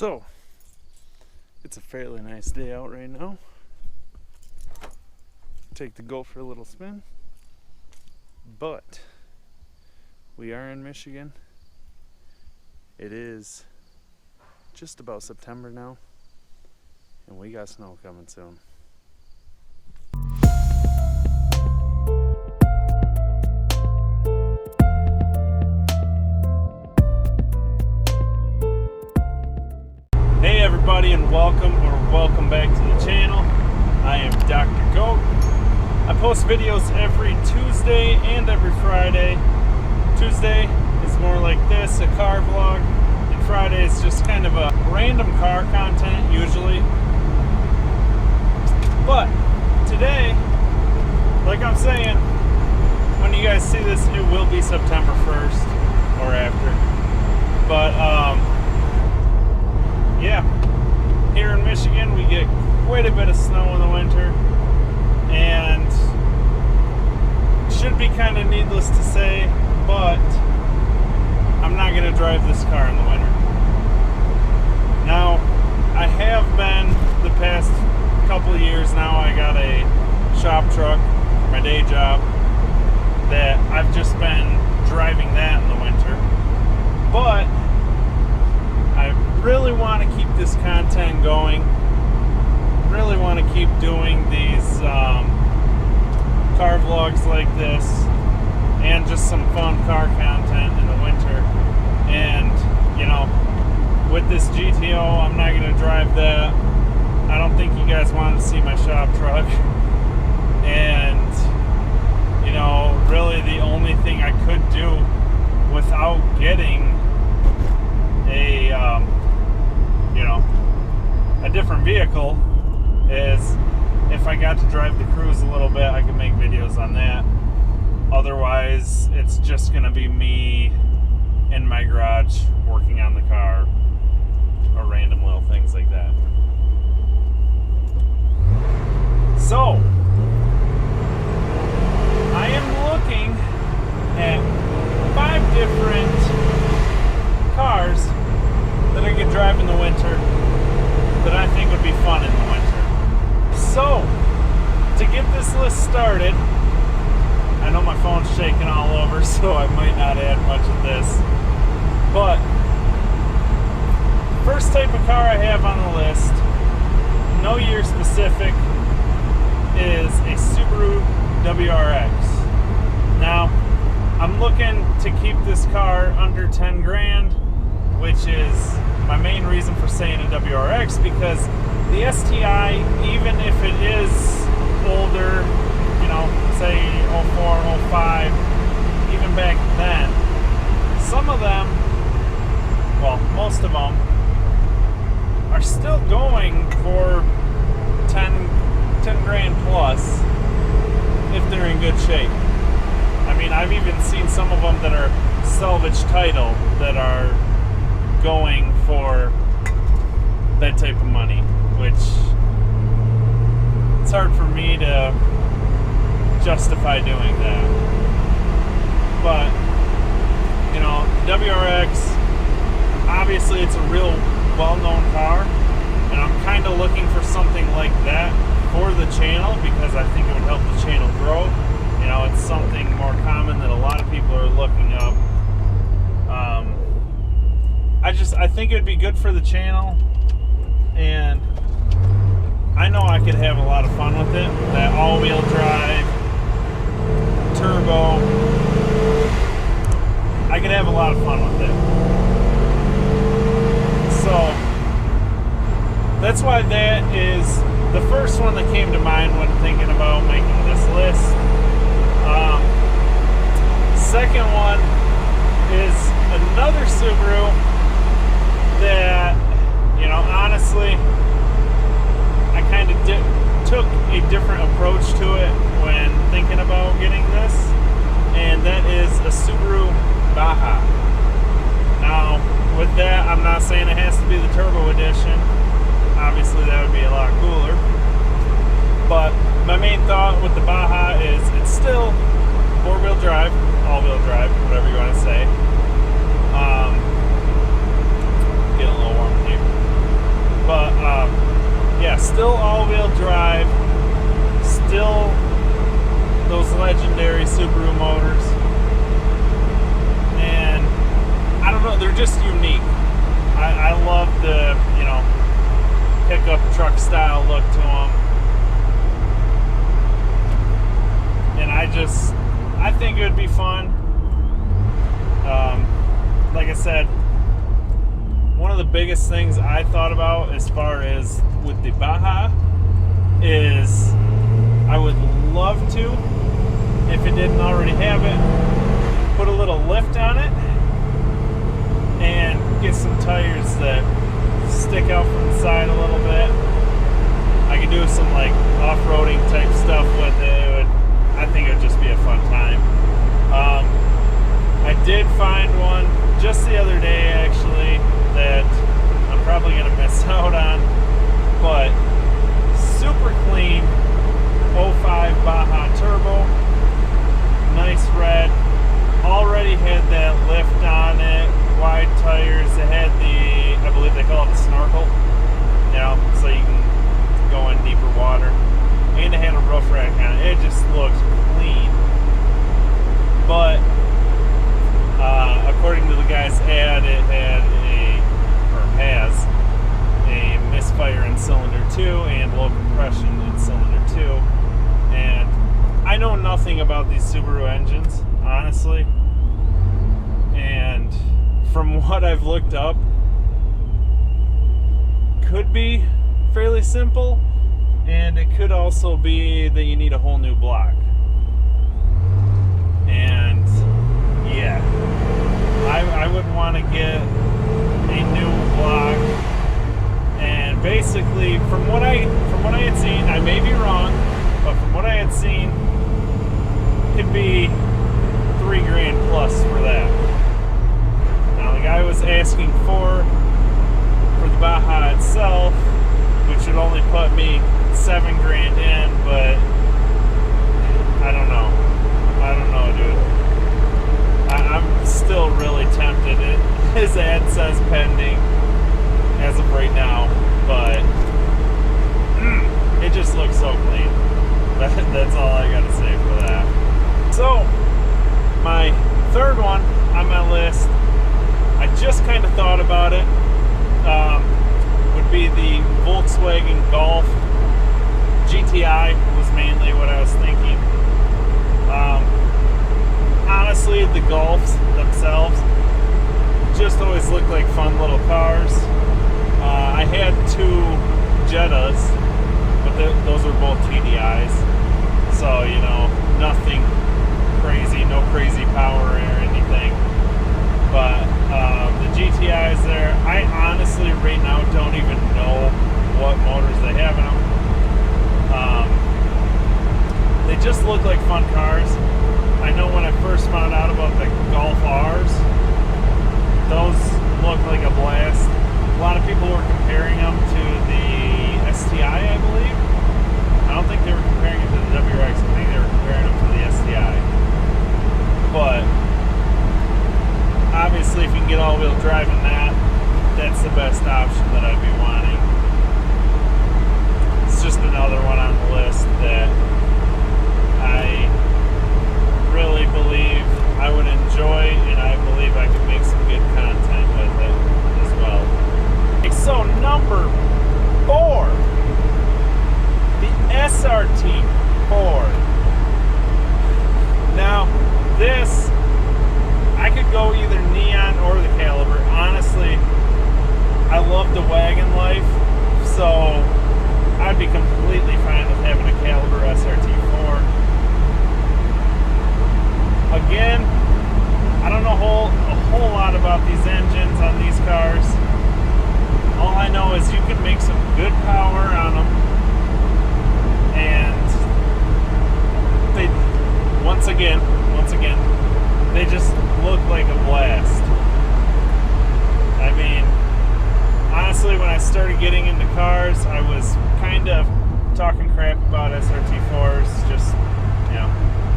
So, it's a fairly nice day out right now. Take the Golf for a little spin. But, we are in Michigan. It is just about September now. And we got snow coming soon. Hey everybody, and welcome back to the channel. I am DRGOAT. I post videos every Tuesday and every Friday. Tuesday is more like this, a car vlog, and Friday is just kind of a random car content usually. But today, like I'm saying, when you guys see this, it will be September 1st or after. But yeah, here in Michigan we get quite a bit of snow in the winter, and should be kind of needless to say, but I'm not going to drive this car in the winter. Now, I have been the past couple of years now. I got a shop truck, my day job, that I've just been driving that in the winter, but I really want to keep this content going. Really want to keep doing these car vlogs like this and just some fun car content in the winter. And you know, with this GTO, I'm not going to drive that. I don't think you guys want to see my shop truck. And you know, really the only thing I could do without getting a a different vehicle is if I got to drive the Cruise a little bit, I could make videos on that. Otherwise, it's just gonna be me in my garage working on the car or random little things like that. So I am looking at 5 different cars that I could drive in the winter that I think would be fun in the winter. So, to get this list started, I know my phone's shaking all over, so I might not add much of this, but first type of car I have on the list, no year specific, is a Subaru WRX. Now, I'm looking to keep this car under 10 grand, which is my main reason for saying a WRX, because the STI, even if it is older, you know, say 04, 05, even back then, some of them, well, most of them, are still going for 10 grand plus if they're in good shape. I mean, I've even seen some of them that are salvage title that are going for that type of money, which it's hard for me to justify doing that. But you know, WRX, obviously it's a real well-known car, and I'm kind of looking for something like that for the channel because I think it would help the channel grow. You know, it's something more common that a lot of people are looking up. I think it would be good for the channel, and I know I could have a lot of fun with it. That all-wheel drive, turbo, I could have a lot of fun with it. So that's why that is the first one that came to mind when thinking about making this list. Second one is another Subaru that, you know, honestly, I kind of took a different approach to it when thinking about getting this, and that is a Subaru Baja. Now, with that, I'm not saying it has to be the turbo edition. Obviously, that would be a lot cooler. But my main thought with the Baja is it's still 4-wheel drive, all-wheel drive, whatever you want to say. Getting a little warm in here. those legendary Subaru motors. And I don't know, they're just unique. I love the, you know, pickup truck style look to them. And I think it would be fun. Like I said, one of the biggest things I thought about as far as with the Baja is I would love to, if it didn't already have it, put a little lift on it and get some tires that stick out from the side a little bit. I could do some like off-roading type stuff with it. I think it would just be a fun time. I did find one just the other day actually that I'm probably going to miss out on, but super clean 05 Baja Turbo, nice red, already had that lift on it, wide tires. It had the, I believe they call it the snorkel, you know, so you can go in deeper water, and it had a roof rack on it. It just looked clean. But according to the guy's ad, it had has a misfire in cylinder 2 and low compression in cylinder 2. And I know nothing about these Subaru engines, honestly. And from what I've looked up, could be fairly simple, and it could also be that you need a whole new block. And yeah, I would want to get a new block. And basically, from what I had seen, I may be wrong, but from what I had seen, it could be $3,000 plus for that. Now the guy was asking for the Baja itself, which would only put me $7,000 in, but I don't know, dude. I'm still really tempted. His ad says pending as of right now, but it just looks so clean. That's all I gotta say for that. So, my third one on my list, I just kind of thought about it, would be the Volkswagen Golf GTI was mainly what I was thinking. Honestly, the Golfs themselves just always look like fun little cars. I had two Jettas, but those were both TDIs, so you know, nothing crazy, no crazy power or anything. But the GTIs there, I honestly right now don't even know what motors they have in them. They just look like fun cars. I know when I first found out about the Golf Rs, those look like a blast. A lot of people were comparing them to the STI, I believe. I don't think they were comparing it to the WRX. I think they were comparing them to the STI. But obviously, if you can get all-wheel drive in that, that's the best option that I'd be wanting. It's just another one on the list that I really believe I would enjoy, and I believe I could make some good content with it as well. So number 4, the SRT Ford. Now this, I could go either neon or the Caliber. Honestly, I love the wagon life, so I'd be completely fine with having a Caliber SRT4. Again, I don't know a whole lot about these engines on these cars. All I know is you can make some good power on them, and they, once again, they just look like a blast. I mean, honestly, when I started getting into cars, I was kind of talking crap about SRT4s, just, you know,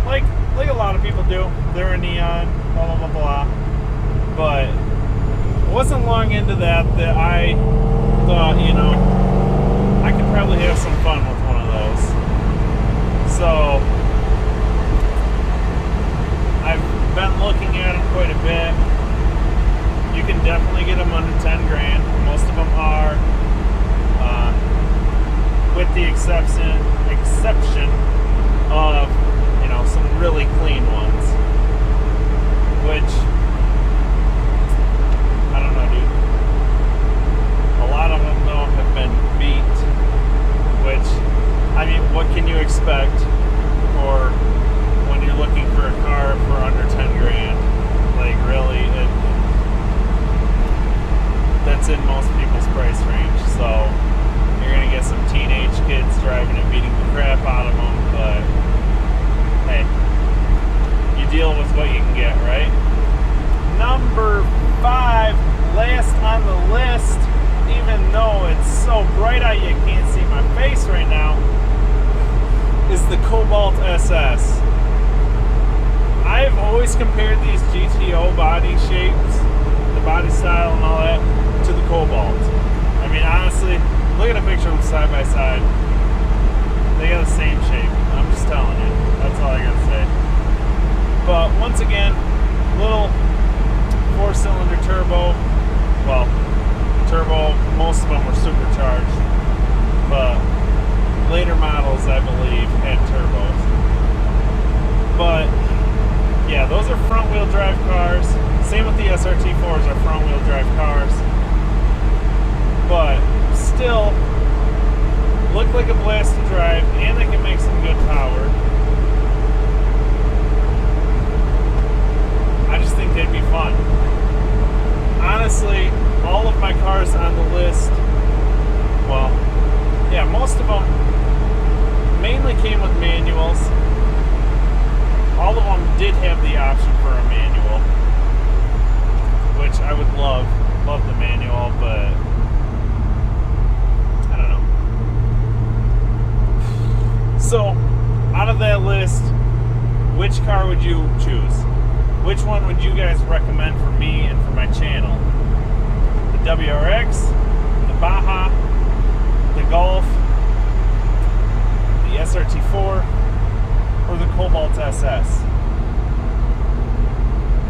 like a lot of people do. They're a neon, blah, blah, blah, blah. But it wasn't long into that I thought, you know, I could probably have some fun with one of those. So quite a bit. You can definitely get them under 10 grand. Most of them are, with the exception of, you know, some really clean ones, which, I don't know, dude. A lot of them, though, have been beat, which, I mean, what can you expect for when you're looking for a car for under 10 grand? Like, really, that's in most people's price range. So you're gonna get some teenage kids driving and beating the crap out of them, but hey, you deal with what you can get, right? Number 5, last on the list, even though it's so bright out you can't see my face right now, is the Cobalt SS. I've always compared these GTO body shapes, the body style and all that, to the Cobalt. I mean, honestly, look at a picture of them side by side. They got the same shape. I'm just telling you. That's all I gotta say. But once again, little 4-cylinder turbo. Well, turbo, most of them were supercharged. But later models, I believe, had turbos. But yeah, those are front-wheel drive cars. Same with the SRT4s are front-wheel drive cars. But still, look like a blast to drive, and they can make some good power. I just think they'd be fun. Honestly, all of my cars on the list, well, yeah, most of them mainly came with manuals. All of them did have the option for a manual, which I would love the manual, but I don't know. So, out of that list, which car would you choose? Which one would you guys recommend for me and for my channel? The WRX, the Baja, the Golf, the SRT4, or the Cobalt SS?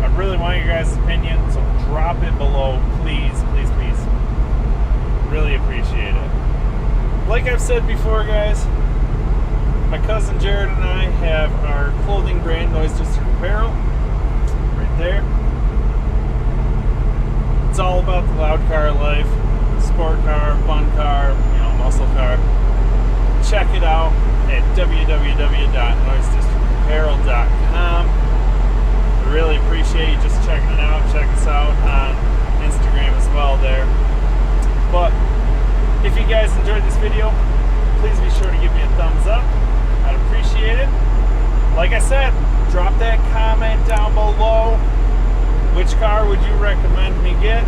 I really want your guys' opinion, so drop it below, please, please, please. Really appreciate it. Like I've said before, guys, my cousin Jared and I have our clothing brand, Noise District Apparel, right there. It's all about the loud car life, sport car, fun car, you know, muscle car. Check it out at www.noisedistrictapparel.com. I really appreciate you just checking it out. Check us out on Instagram as well there. But if you guys enjoyed this video, please be sure to give me a thumbs up. I'd appreciate it. Like I said, drop that comment down below. Which car would you recommend me get?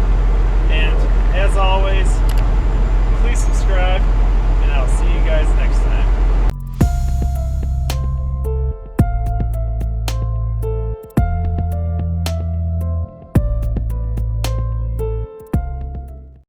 And as always,